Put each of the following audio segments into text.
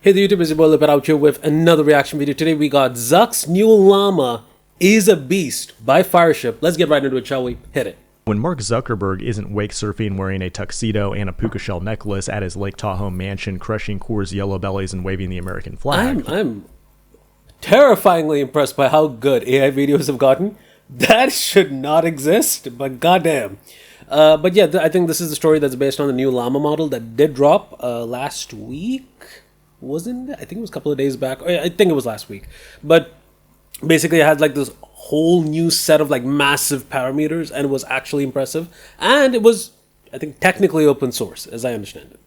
Hey the YouTube, is your boy Lipit out here with another reaction video. Today we got Zuck's new llama is a beast by Fireship. Let's get right into it, shall we? Hit it. When Mark Zuckerberg isn't wake surfing wearing a tuxedo and a puka shell necklace at his Lake Tahoe mansion, crushing Coors yellow bellies and waving the American flag. I'm terrifyingly impressed by how good AI videos have gotten. That should not exist, but goddamn. But yeah, I think this is the story that's based on the new llama model that did drop last week. Wasn't it? I think it was a couple of days back. I think it was last week. But basically it had like this whole new set of like massive parameters, and it was actually impressive. And it was, I think, technically open source, as I understand it.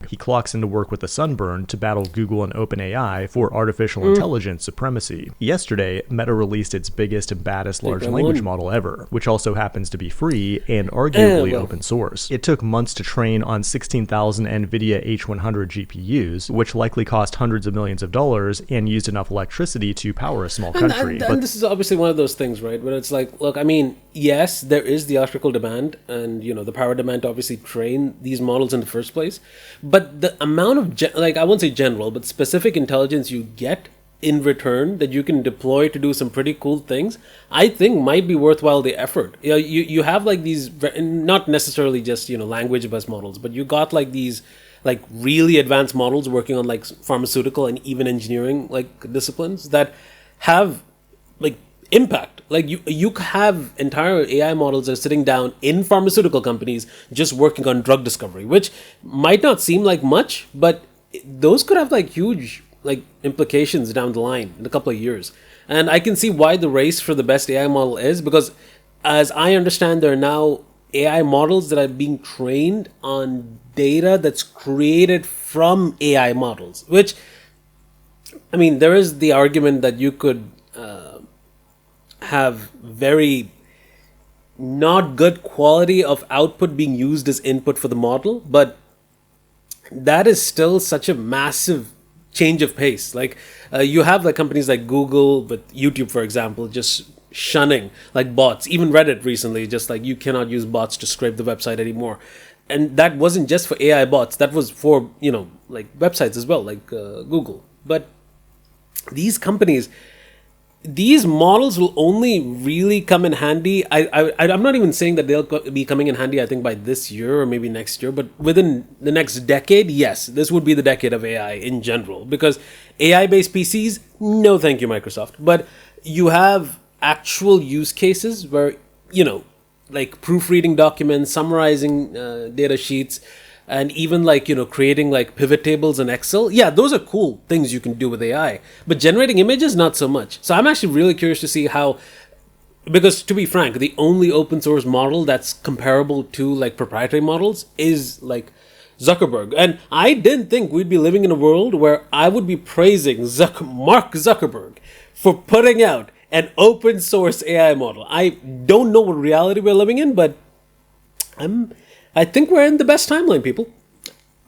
He clocks into work with a sunburn to battle Google and OpenAI for artificial intelligence supremacy. Yesterday, Meta released its biggest and baddest large language model ever, which also happens to be free and arguably open source. It took months to train on 16,000 NVIDIA H100 GPUs, which likely cost hundreds of millions of dollars and used enough electricity to power a small country. And this is obviously one of those things, right, where it's like, look, I mean, yes, there is the electrical demand and, you know, the power demand to obviously train these models in the first place. But the amount of, I won't say general, but specific intelligence you get in return that you can deploy to do some pretty cool things, I think might be worthwhile the effort. You know, you have like these, not necessarily just, you know, language-based models, but you got like these like really advanced models working on like pharmaceutical and even engineering like disciplines that have like impact. Like you have entire AI models that are sitting down in pharmaceutical companies just working on drug discovery, which might not seem like much, but those could have like huge like implications down the line in a couple of years. And I can see why the race for the best AI model is, because as I understand, there are now AI models that are being trained on data that's created from AI models, which, I mean, there is the argument that you could have very not good quality of output being used as input for the model, but that is still such a massive change of pace. Like you have like companies like Google, but YouTube, for example, just shunning like bots. Even Reddit recently, just like you cannot use bots to scrape the website anymore. And that wasn't just for AI bots, that was for, you know, like websites as well, like Google. But these companies, these models will only really come in handy. I'm not even saying that they'll be coming in handy, I think, by this year or maybe next year, but within the next decade, yes, this would be the decade of AI in general, because AI-based PCs, no thank you, Microsoft. But you have actual use cases where, you know, like proofreading documents, summarizing data sheets, and even like, you know, creating like pivot tables in Excel. Yeah, those are cool things you can do with AI, but generating images, not so much. So I'm actually really curious to see how, because to be frank, the only open source model that's comparable to like proprietary models is like Zuckerberg. And I didn't think we'd be living in a world where I would be praising Mark Zuckerberg for putting out an open source AI model. I don't know what reality we're living in, but I think we're in the best timeline, people.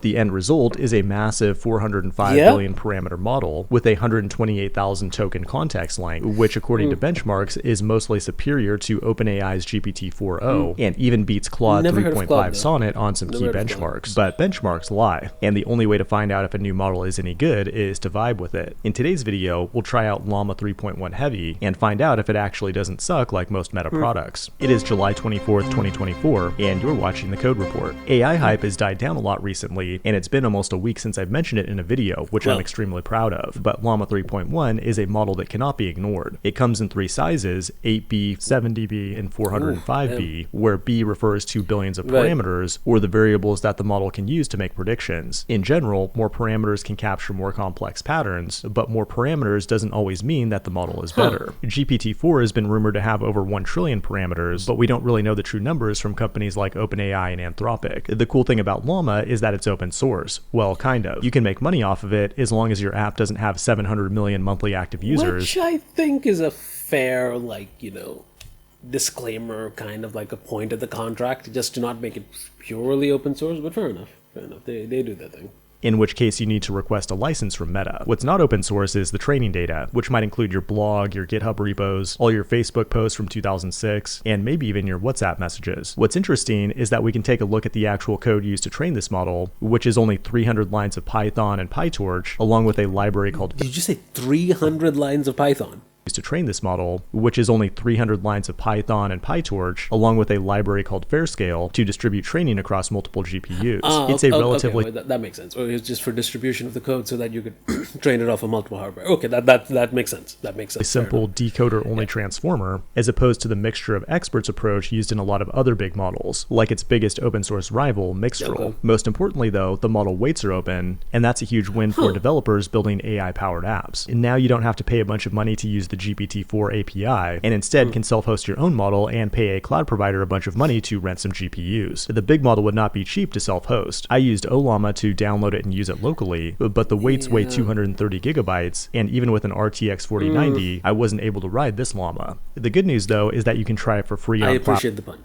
The end result is a massive 405 billion parameter model with a 128,000 token context length, which according to benchmarks is mostly superior to OpenAI's GPT-4o and even beats Claude 3.5 Sonnet on some key benchmarks. But benchmarks lie, and the only way to find out if a new model is any good is to vibe with it. In today's video, we'll try out Llama 3.1 Heavy and find out if it actually doesn't suck like most Meta products. It is July 24th, 2024, and you're watching The Code Report. AI hype has died down a lot recently, and it's been almost a week since I've mentioned it in a video, which I'm extremely proud of. But Llama 3.1 is a model that cannot be ignored. It comes in three sizes, 8B, 70B, and 405B, where B refers to billions of parameters, or the variables that the model can use to make predictions. In general, more parameters can capture more complex patterns, but more parameters doesn't always mean that the model is better. GPT-4 has been rumored to have over 1 trillion parameters, but we don't really know the true numbers from companies like OpenAI and Anthropic. The cool thing about Llama is that it's open source. Well, kind of. You can make money off of it as long as your app doesn't have 700 million monthly active users. Which I think is a fair, like, you know, disclaimer, kind of like a point of the contract, just to not make it purely open source, but fair enough. Fair enough. They do that thing. in which case you need to request a license from Meta. What's not open source is the training data, which might include your blog, your GitHub repos, all your Facebook posts from 2006, and maybe even your WhatsApp messages. What's interesting is that we can take a look at the actual code used to train this model, which is only 300 lines of Python and PyTorch, along with a library called... Did you say 300 lines of Python? To train this model, which is only 300 lines of Python and PyTorch, along with a library called Fairscale to distribute training across multiple GPUs. It's a relatively... Okay, that makes sense. Or it's just for distribution of the code so that you could train it off of multiple hardware. Okay, that makes sense. That makes sense. A simple decoder-only transformer, as opposed to the mixture of experts approach used in a lot of other big models, like its biggest open-source rival, Mixtral. Okay. Most importantly, though, the model weights are open, and that's a huge win for developers building AI-powered apps. And now you don't have to pay a bunch of money to use the GPT-4 API, and instead can self-host your own model and pay a cloud provider a bunch of money to rent some GPUs. The big model would not be cheap to self-host. I used LLAMA to download it and use it locally, but the weights weigh 230 gigabytes, and even with an RTX 4090, I wasn't able to ride this llama. The good news, though, is that you can try it for free on I appreciate the pun.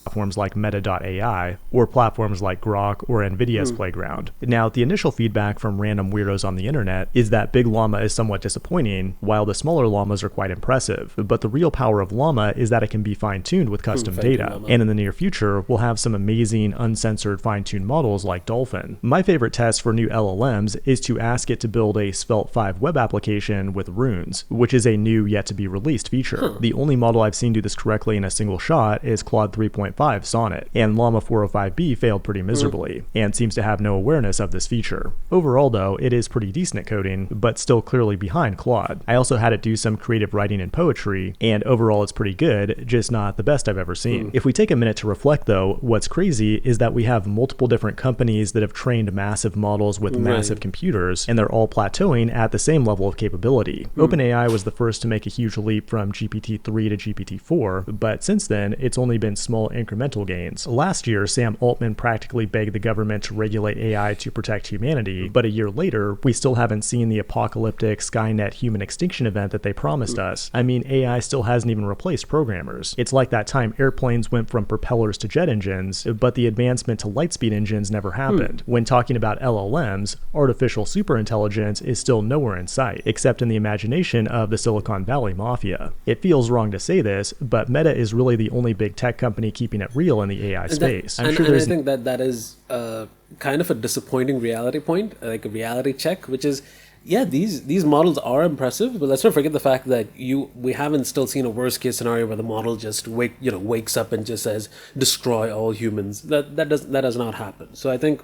Platforms like Meta.ai or platforms like Grok or NVIDIA's Playground. Now, the initial feedback from random weirdos on the internet is that Big Llama is somewhat disappointing, while the smaller llamas are quite impressive. But the real power of Llama is that it can be fine-tuned with custom data, and in the near future, we'll have some amazing uncensored fine-tuned models like Dolphin. My favorite test for new LLMs is to ask it to build a Svelte 5 web application with runes, which is a new yet-to-be-released feature. The only model I've seen do this correctly in a single shot is Claude 3.5 Sonnet, and Llama 405B failed pretty miserably, and seems to have no awareness of this feature. Overall, though, it is pretty decent at coding, but still clearly behind Claude. I also had it do some creative writing and poetry, and overall it's pretty good, just not the best I've ever seen. If we take a minute to reflect, though, what's crazy is that we have multiple different companies that have trained massive models with massive computers, and they're all plateauing at the same level of capability. OpenAI was the first to make a huge leap from GPT-3 to GPT-4, but since then, it's only been small incremental gains. Last year, Sam Altman practically begged the government to regulate AI to protect humanity, but a year later, we still haven't seen the apocalyptic Skynet human extinction event that they promised us. I mean, AI still hasn't even replaced programmers. It's like that time airplanes went from propellers to jet engines, but the advancement to lightspeed engines never happened. When talking about LLMs, artificial superintelligence is still nowhere in sight, except in the imagination of the Silicon Valley mafia. It feels wrong to say this, but Meta is really the only big tech company keeping it real in the AI space. I think that is kind of a disappointing reality point, like a reality check, which is, yeah, these models are impressive, but let's not forget the fact that we haven't still seen a worst case scenario where the model just wakes up and just says destroy all humans. That does not happen. So I think,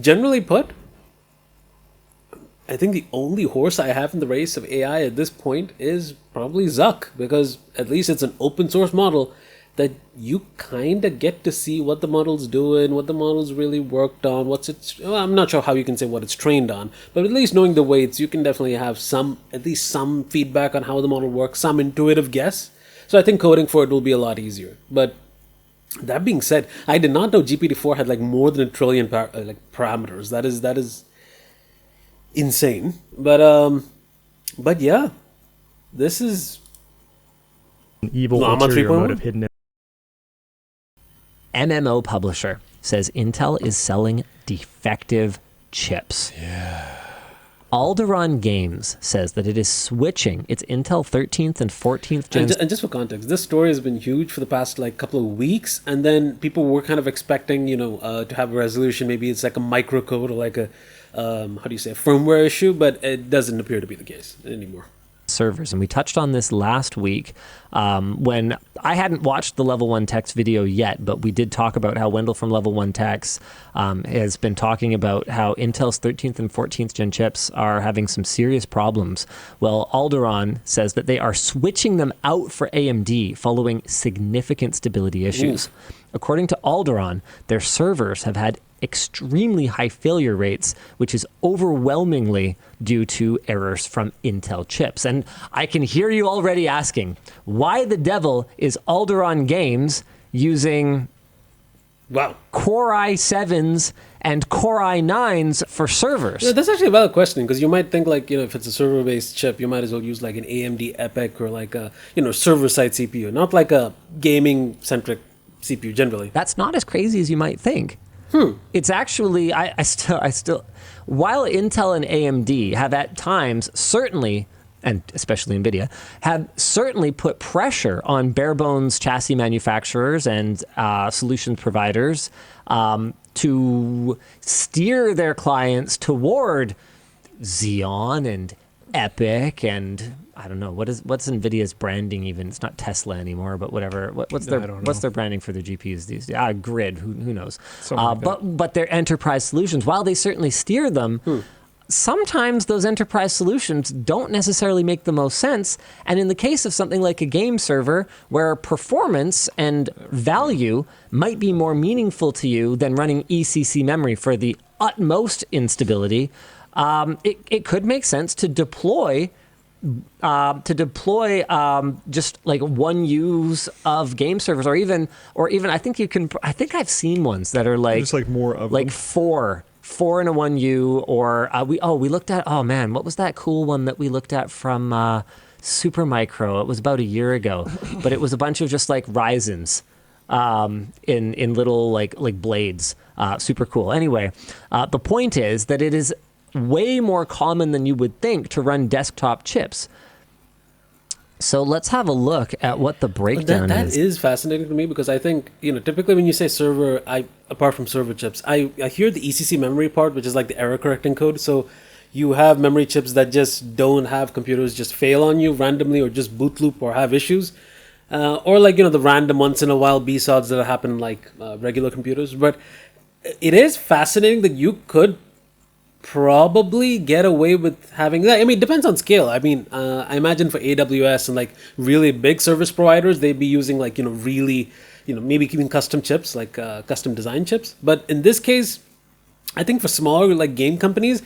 generally put, I think the only horse I have in the race of AI at this point is probably Zuck, because at least it's an open source model that you kind of get to see what the model's doing, what the model's really worked on, I'm not sure how you can say what it's trained on, but at least knowing the weights, you can definitely have at least some feedback on how the model works, some intuitive guess. So I think coding for it will be a lot easier. But that being said, I did not know GPT-4 had like more than 1 trillion parameters. That is insane. But yeah, this is an evil Llama ulterior 3.1 motive hidden. MMO publisher says Intel is selling defective chips. Yeah. Alderaan Games says that it is switching its Intel 13th and 14th gen. And just for context, this story has been huge for the past couple of weeks, and then people were kind of expecting, to have a resolution. Maybe it's like a microcode or like a a firmware issue, but it doesn't appear to be the case anymore. Servers, and we touched on this last week when I hadn't watched the Level 1 Techs video yet, but we did talk about how Wendell from Level 1 Techs has been talking about how Intel's 13th and 14th gen chips are having some serious problems. Well, Alderaan says that they are switching them out for AMD following significant stability issues. According to Alderaan, their servers have had extremely high failure rates, which is overwhelmingly due to errors from Intel chips. And I can hear you already asking, why the devil is Alderaan Games using Core i7s and Core i9s for servers? Yeah, that's actually a valid question, because you might think if it's a server-based chip, you might as well use like an AMD EPYC or like a server-side CPU, not like a gaming-centric CPU generally. That's not as crazy as you might think. It's actually, I still, while Intel and AMD have at times certainly, and especially NVIDIA, have certainly put pressure on bare bones chassis manufacturers and solution providers to steer their clients toward Xeon and Epic and I don't know what's NVIDIA's branding even. It's not Tesla anymore, but whatever. What's their branding for their GPUs these days? Grid. Who knows? But their enterprise solutions, while they certainly steer them. Sometimes those enterprise solutions don't necessarily make the most sense. And in the case of something like a game server, where performance and value might be more meaningful to you than running ECC memory for the utmost instability, it could make sense to deploy just like one use of game servers, or even I think I've seen ones that are like just like more of like them. four in a 1U, or we looked at, oh man, what was that cool one that we looked at from Supermicro? It was about a year ago, but it was a bunch of just like Ryzens in little like blades. Super cool. Anyway, the point is that it is way more common than you would think to run desktop chips. So let's have a look at what the breakdown is. That is fascinating to me, because I think, typically when you say server, apart from server chips, I hear the ECC memory part, which is like the error correcting code. So you have memory chips that just don't have computers just fail on you randomly, or just boot loop, or have issues. Or like, the random once in a while BSODs that happen like regular computers. But it is fascinating that you could probably get away with having that. I mean, it depends on scale. I mean, I imagine for AWS and like really big service providers, they'd be using like, really, maybe even custom chips, like custom design chips. But in this case, I think for smaller like game companies,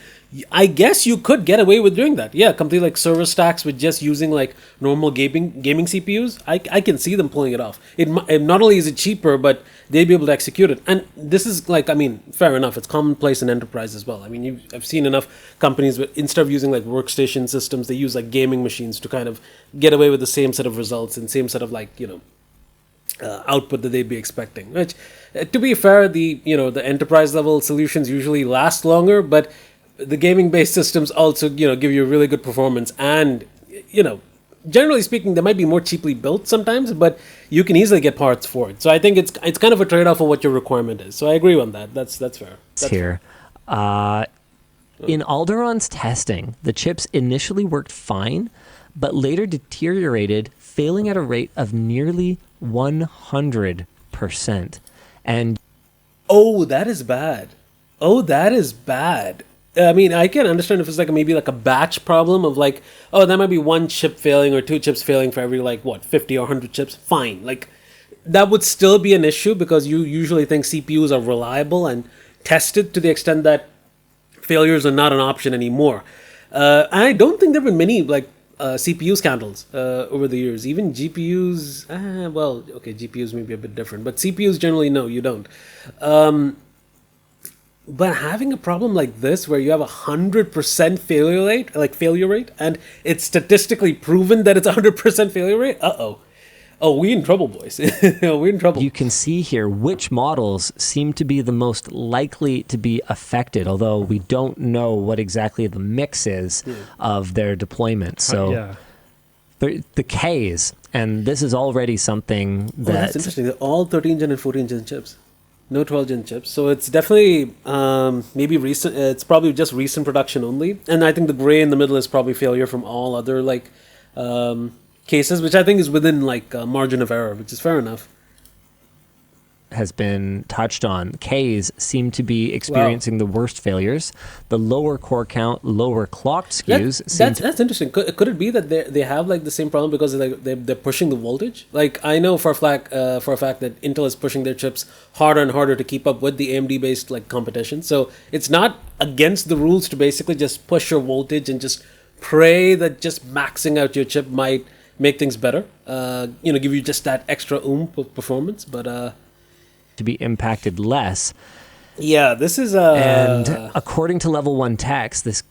I guess you could get away with doing that. Yeah, complete like server stacks with just using like normal gaming CPUs. I can see them pulling it off. It not only is it cheaper, but they'd be able to execute it. And this is like, I mean, fair enough. It's commonplace in enterprise as well. I mean, I've seen enough companies, but instead of using like workstation systems, they use like gaming machines to kind of get away with the same set of results and same set of like, output that they'd be expecting. Which, to be fair, the enterprise level solutions usually last longer, but the gaming based systems also give you really good performance, and generally speaking, they might be more cheaply built sometimes, but you can easily get parts for it. So I think it's kind of a trade off of what your requirement is. So I agree on that. That's fair. That's here. In Alderon's testing, the chips initially worked fine, but later deteriorated, failing at a rate of nearly 100%. And that is bad. That is bad. I mean, I can understand if it's like maybe like a batch problem of like, that might be one chip failing or two chips failing for every 50 or 100 chips. Fine. Like, that would still be an issue, because you usually think CPUs are reliable and tested to the extent that failures are not an option anymore. I don't think there have been many CPU scandals over the years. Even GPUs, GPUs may be a bit different, but CPUs generally, no, you don't. But having a problem like this, where you have 100% failure rate, and it's statistically proven that it's 100% failure rate, we in trouble, boys. We're in trouble. You can see here which models seem to be the most likely to be affected, although we don't know what exactly the mix is of their deployment. So the Ks, and this is already something that's interesting. They're all 13 gen and 14 gen chips. No 12 gen chips. So it's definitely maybe recent. It's probably just recent production only. And I think the gray in the middle is probably failure from all other cases, which I think is within margin of error, which is fair enough. Has been touched on. Ks seem to be experiencing the worst failures. The lower core count, lower clocked SKUs. That's interesting. Could it be that they have the same problem because they're pushing the voltage? I know for a fact that Intel is pushing their chips harder and harder to keep up with the AMD based competition. So it's not against the rules to basically just push your voltage and just pray that just maxing out your chip might make things better. Give you just that extra oomph of performance, but. To be impacted less. Yeah, this is and according to Level 1 Techs, this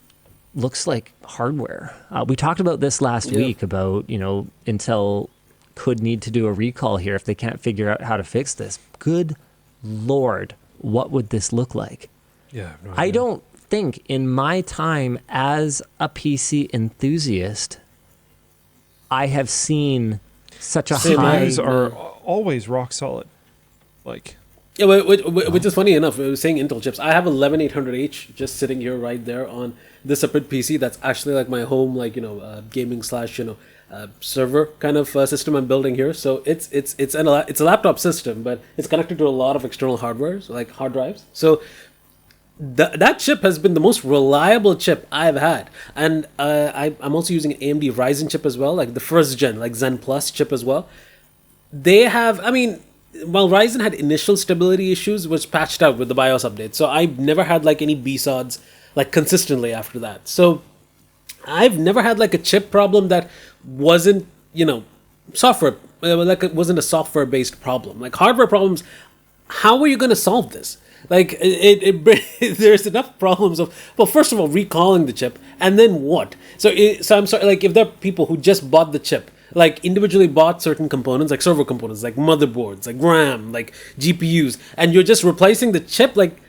looks like hardware. We talked about this last week about, Intel could need to do a recall here if they can't figure out how to fix this. Good Lord. what would this look like? Yeah. No I don't think in my time as a PC enthusiast, I have seen such a high... CPUs are always rock solid. Like... Yeah, which is funny enough. I was saying Intel chips. I have 11800H just sitting here right there on this separate PC. That's actually like my home, like gaming slash server kind of system I'm building here. So it's a laptop system, but it's connected to a lot of external hardware, so like hard drives. So that chip has been the most reliable chip I've had, and I'm also using an AMD Ryzen chip as well, like the first gen, like Zen Plus chip as well. They have, while Ryzen had initial stability issues, was patched out with the BIOS update. So I've never had like any BSODs like consistently after that. So I've never had like a chip problem that wasn't, software, like it wasn't a software based problem. Like hardware problems, how are you going to solve this? Like there's enough problems of, well, first of all, recalling the chip, and then what? So I'm sorry, like if there are people who just bought the chip, like individually bought certain components, like server components, like motherboards, like RAM, like GPUs, and you're just replacing the chip, like,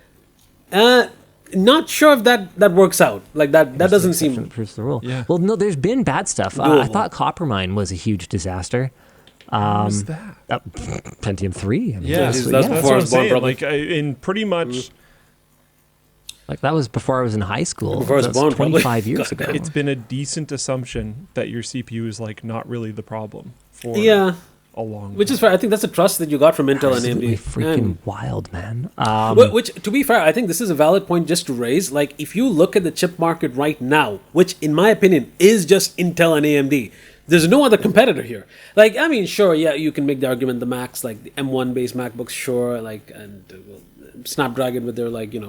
not sure if that works out. Like that doesn't seem... proves the rule. Yeah. Well, no, there's been bad stuff. I thought Coppermine was a huge disaster. What was that? Pentium 3. That's before what I I'm was born, saying. probably. Like in pretty much... Like that was before I was in high school. Before I was That's born, 25 probably. years ago. It's been a decent assumption that your CPU is like not really the problem for a long Which is fair. I think that's a trust that you got from Intel and Absolutely AMD. freaking wild, man. Which, to be fair, I think this is a valid point just to raise. Like, if you look at the chip market right now, which in my opinion is just Intel and AMD, there's no other competitor here. Like, sure, yeah, you can make the argument the Macs, like the M1 based MacBooks, sure, like, and Snapdragon with their, like, I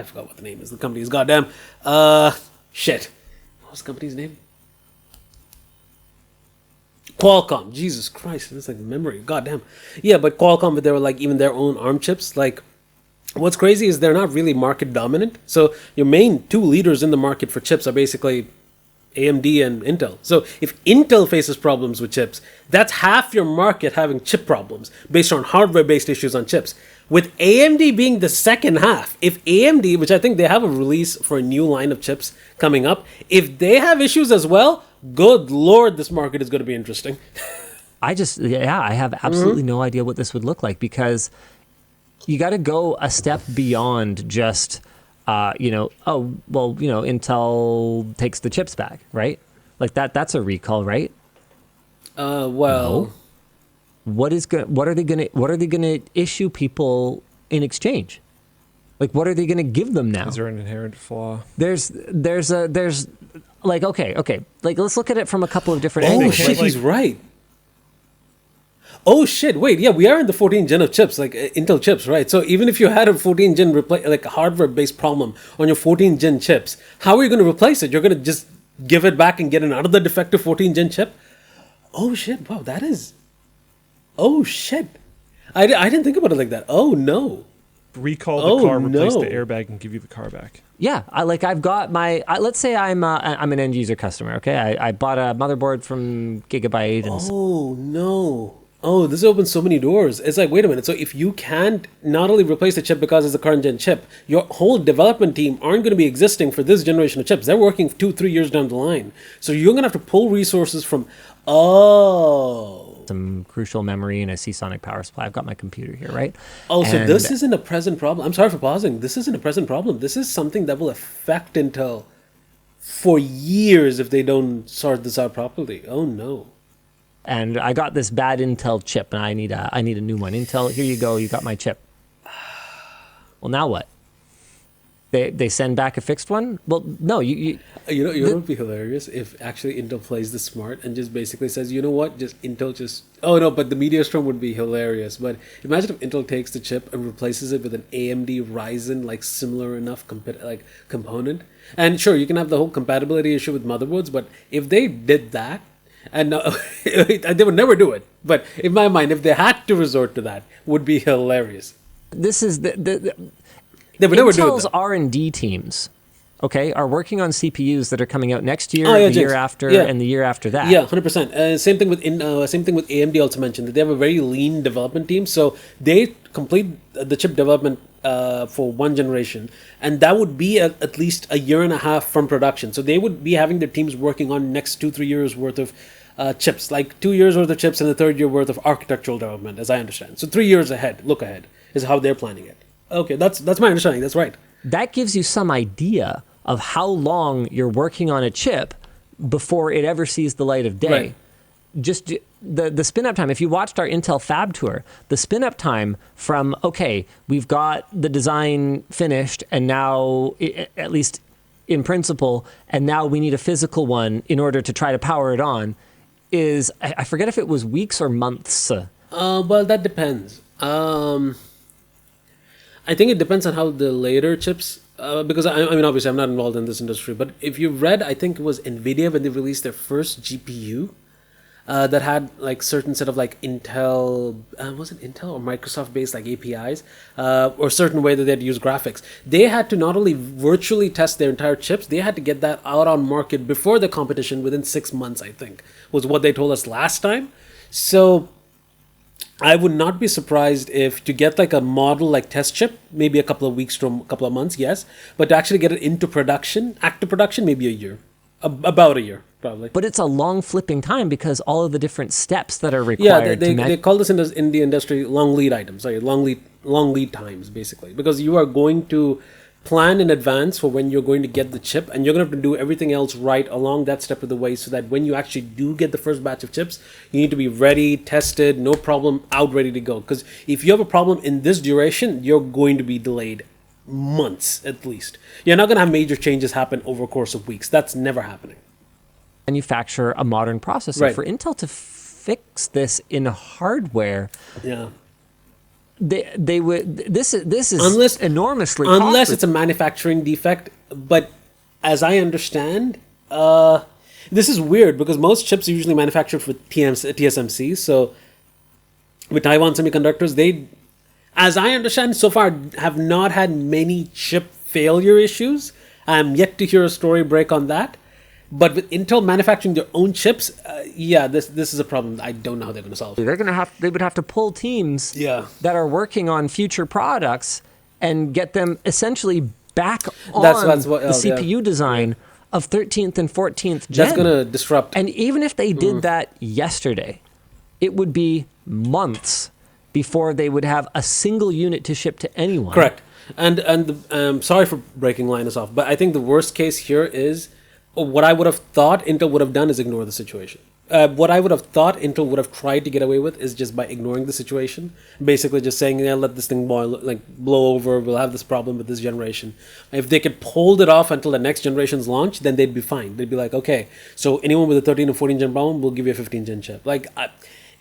forgot what the name is. The company is goddamn. Shit. What was the company's name? Qualcomm. Jesus Christ. It's like memory. Goddamn. Yeah, but Qualcomm, but they were like even their own ARM chips. Like, what's crazy is they're not really market dominant. So your main two leaders in the market for chips are basically AMD and Intel. So if Intel faces problems with chips, that's half your market having chip problems based on hardware-based issues on chips. With AMD being the second half, if AMD, which I think they have a release for a new line of chips coming up, if they have issues as well, good Lord, this market is going to be interesting. I have absolutely no idea what this would look like, because you got to go a step beyond just, Intel takes the chips back, right? Like that's a recall, right? Well... No. What are they gonna issue people in exchange? Like, what are they gonna give them now? Is there an inherent flaw? There's like, okay. Like, let's look at it from a couple of different Oh angles. shit, he's right. Oh shit, wait, yeah, we are in the 14th gen of chips, like Intel chips, right? So even if you had a 14th gen like a hardware-based problem on your 14th gen chips, how are you going to replace it? You're going to just give it back and get another defective 14th gen chip? Oh shit, wow, that is... Oh shit! I didn't think about it like that. Oh no! Recall the car, replace the airbag, and give you the car back. Yeah, I've got my. Let's say I'm an end user customer. Okay, I bought a motherboard from Gigabyte. And oh no! Oh, this opens so many doors. It's like, wait a minute. So if you can't not only replace the chip because it's a current gen chip, your whole development team aren't going to be existing for this generation of chips. They're working 2-3 years down the line. So you're going to have to pull resources from. Some crucial memory and a Seasonic power supply. I've got my computer here, right? Oh, so this isn't a present problem. I'm sorry for pausing. This isn't a present problem. This is something that will affect Intel for years if they don't sort this out properly. Oh no! And I got this bad Intel chip, and I need a new one. Intel, here you go. You got my chip. Well, now what? They send back a fixed one? Well, no, you know what would be hilarious if actually Intel plays this smart and just basically says, you know what, oh no, but the media storm would be hilarious. But imagine if Intel takes the chip and replaces it with an AMD Ryzen like similar enough component. And sure, you can have the whole compatibility issue with motherboards, but if they did that, and they would never do it, but in my mind, if they had to resort to that, would be hilarious. This is They would never do it. Intel's R&D teams okay, are working on CPUs that are coming out next year, the year after, and the year after that. Yeah, 100%. Same thing with AMD. Also mentioned that they have a very lean development team, so they complete the chip development for one generation, and that would be at least a year and a half from production. So they would be having their teams working on next 2-3 years worth of chips, like 2 years worth of chips and the third year worth of architectural development, as I understand. So 3 years ahead, look ahead, is how they're planning it. Okay, that's my understanding. That's right. That gives you some idea of how long you're working on a chip before it ever sees the light of day. Right. Just the spin-up time, if you watched our Intel Fab Tour, the spin-up time from, okay, we've got the design finished, and now, at least in principle, and now we need a physical one in order to try to power it on, is, I forget if it was weeks or months. Well, that depends. I think it depends on how the later chips, because I mean, obviously I'm not involved in this industry, but if you read, I think it was NVIDIA when they released their first GPU that had like certain set of like Intel, was it Intel or Microsoft based like APIs, or certain way that they'd use graphics. They had to not only virtually test their entire chips, they had to get that out on market before the competition within 6 months, I think, was what they told us last time. So I would not be surprised if to get like a model like test chip, maybe a couple of weeks to a couple of months, yes. But to actually get it into production, active production, maybe a year. About a year, probably. But it's a long flipping time because all of the different steps that are required. Yeah, they call this in the industry long lead items. Sorry, long lead times, basically. Because you are going to plan in advance for when you're going to get the chip, and you're going to have to do everything else right along that step of the way, so that when you actually do get the first batch of chips, you need to be ready, tested, no problem, out, ready to go. Because if you have a problem in this duration, you're going to be delayed months at least. You're not going to have major changes happen over a course of weeks. That's never happening. Manufacture a modern processor. Right. For Intel to fix this in hardware, Yeah. They would. This is enormously costly. Unless it's a manufacturing defect. But as I understand, this is weird because most chips are usually manufactured for TSMC. So with Taiwan Semiconductors, they, as I understand, so far have not had many chip failure issues. I'm yet to hear a story break on that. But with Intel manufacturing their own chips, this is a problem I don't know how they're going to solve. They would have to pull teams that are working on future products and get them essentially back on the CPU design of 13th and 14th gen. That's going to disrupt. And even if they did that yesterday, it would be months before they would have a single unit to ship to anyone. Correct. And sorry for breaking Linus off, but I think the worst case here is what I would have thought Intel would have done is ignore the situation. What I would have thought Intel would have tried to get away with is just by ignoring the situation, basically just saying, yeah, let this thing blow over, we'll have this problem with this generation. If they could hold it off until the next generation's launch, then they'd be fine. They'd be like, okay, so anyone with a 13 or 14 gen problem, we'll give you a 15 gen chip.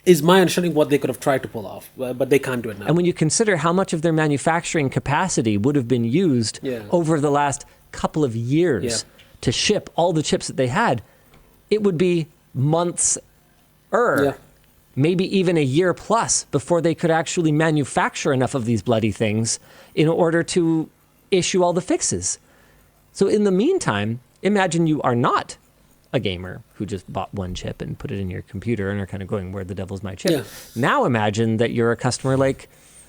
Is my understanding what they could have tried to pull off, but they can't do it now. And when you consider how much of their manufacturing capacity would have been used over the last couple of years to ship all the chips that they had, it would be months, maybe even a year plus before they could actually manufacture enough of these bloody things in order to issue all the fixes. So in the meantime, imagine you are not a gamer who just bought one chip and put it in your computer and are kind of going, where the devil's my chip? Yeah. Now imagine that you're a customer like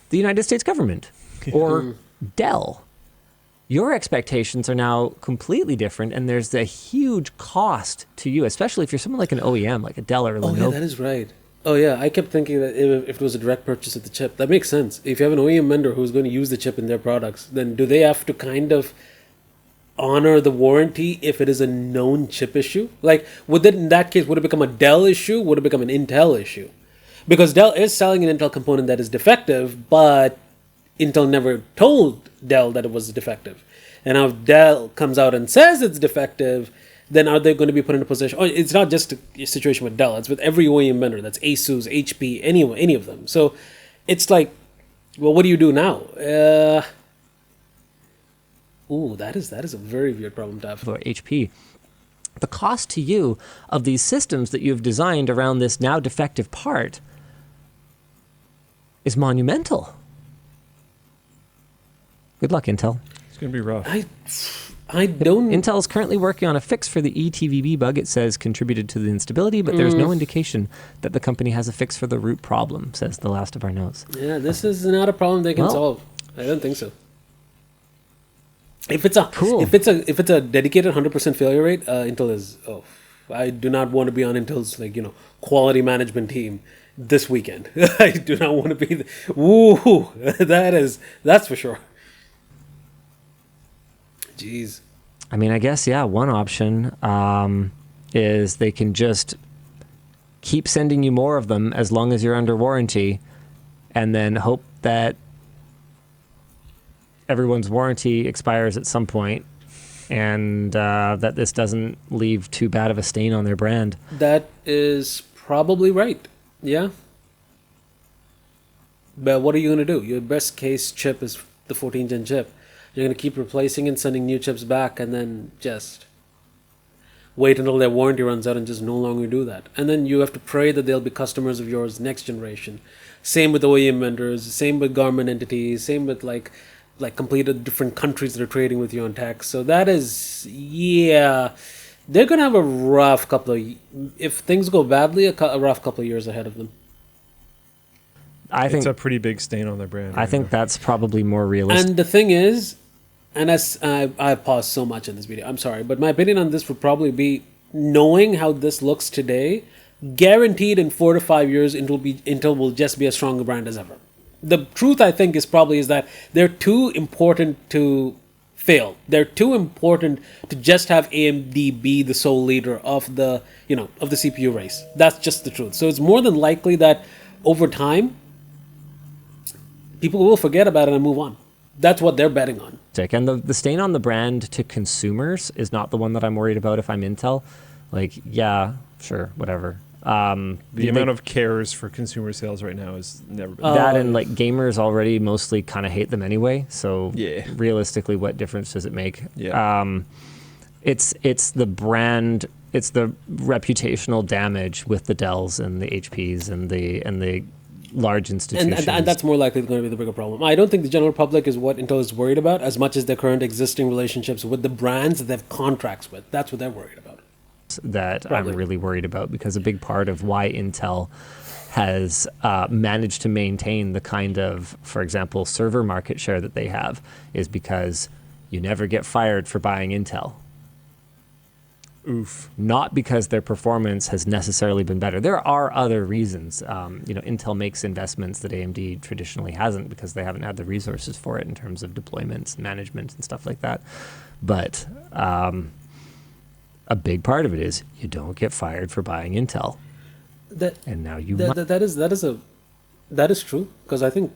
the United States government or Dell. Your expectations are now completely different, and there's a huge cost to you, especially if you're someone like an OEM, like a Dell or a Lenovo. Oh, yeah, that is right. Oh, yeah, I kept thinking that if it was a direct purchase of the chip, that makes sense. If you have an OEM vendor who's going to use the chip in their products, then do they have to kind of honor the warranty if it is a known chip issue? Like, would it, in that case, would it become a Dell issue? Would it become an Intel issue? Because Dell is selling an Intel component that is defective, but Intel never told Dell that it was defective. And now if Dell comes out and says it's defective, then are they going to be put in a position? Oh, it's not just a situation with Dell. It's with every OEM vendor. That's Asus, HP, any of them. So it's like, well, what do you do now? That is a very weird problem to have. For HP, the cost to you of these systems that you've designed around this now defective part is monumental. Good luck, Intel. It's going to be rough. I don't. Intel is currently working on a fix for the eTVB bug. It says contributed to the instability, but there's no indication that the company has a fix for the root problem, says the last of our notes. Yeah, this is not a problem they can solve. I don't think so. If it's a if it's a dedicated 100% failure rate, Intel is. Oh, I do not want to be on Intel's quality management team this weekend. I do not want to be. Woo, that's for sure. Jeez. I mean, I guess, one option is they can just keep sending you more of them as long as you're under warranty, and then hope that everyone's warranty expires at some point, and that this doesn't leave too bad of a stain on their brand. That is probably right. Yeah. But what are you going to do? Your best case chip is the 14 gen chip. You're going to keep replacing and sending new chips back, and then just wait until their warranty runs out and just no longer do that. And then you have to pray that they'll be customers of yours next generation. Same with OEM vendors, same with government entities, same with like completely different countries that are trading with you on tech. So that is, they're going to have a rough couple of, if things go badly, a rough couple of years ahead of them. I think it's a pretty big stain on their brand. I think that's probably more realistic. And the thing is, and as I've paused so much in this video, I'm sorry, but my opinion on this would probably be, knowing how this looks today, guaranteed in 4 to 5 years, Intel will just be as strong a brand as ever. The truth, I think, is that they're too important to fail. They're too important to just have AMD be the sole leader of the CPU race. That's just the truth. So it's more than likely that over time, people will forget about it and move on. That's what they're betting on. And the stain on the brand to consumers is not the one that I'm worried about if I'm Intel. Like, yeah, sure, whatever. The amount of cares for consumer sales right now is never been that, and like gamers already mostly kind of hate them anyway. So realistically, what difference does it make? Yeah. It's the brand, it's the reputational damage with the Dells and the HPs and the large institutions. And that's more likely going to be the bigger problem. I don't think the general public is what Intel is worried about as much as their current existing relationships with the brands that they have contracts with. That's what they're worried about. That I'm really worried about, because a big part of why Intel has managed to maintain the kind of, for example, server market share that they have is because you never get fired for buying Intel. Oof. Not because their performance has necessarily been better. There are other reasons. Intel makes investments that AMD traditionally hasn't because they haven't had the resources for it in terms of deployments, management, and stuff like that. But a big part of it is you don't get fired for buying Intel. And now you that is true, because I think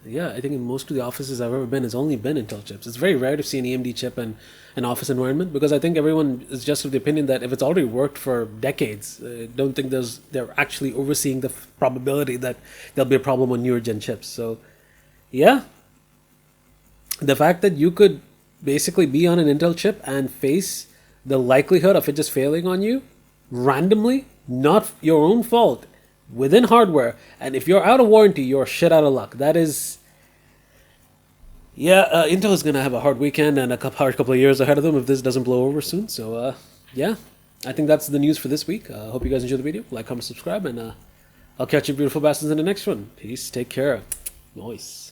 in most of the offices I've ever been, it's only been Intel chips. It's very rare to see an AMD chip in an office environment, because I think everyone is just of the opinion that if it's already worked for decades, I don't think they're actually overseeing the probability that there'll be a problem on newer gen chips. So, yeah, the fact that you could basically be on an Intel chip and face the likelihood of it just failing on you randomly, not your own fault, within hardware, and if you're out of warranty, you're shit out of luck. That is, Intel is going to have a hard weekend and a hard couple of years ahead of them if this doesn't blow over soon. So, I think that's the news for this week. Hope you guys enjoyed the video. Like, comment, subscribe, and I'll catch you beautiful bastards in the next one. Peace. Take care. Nice.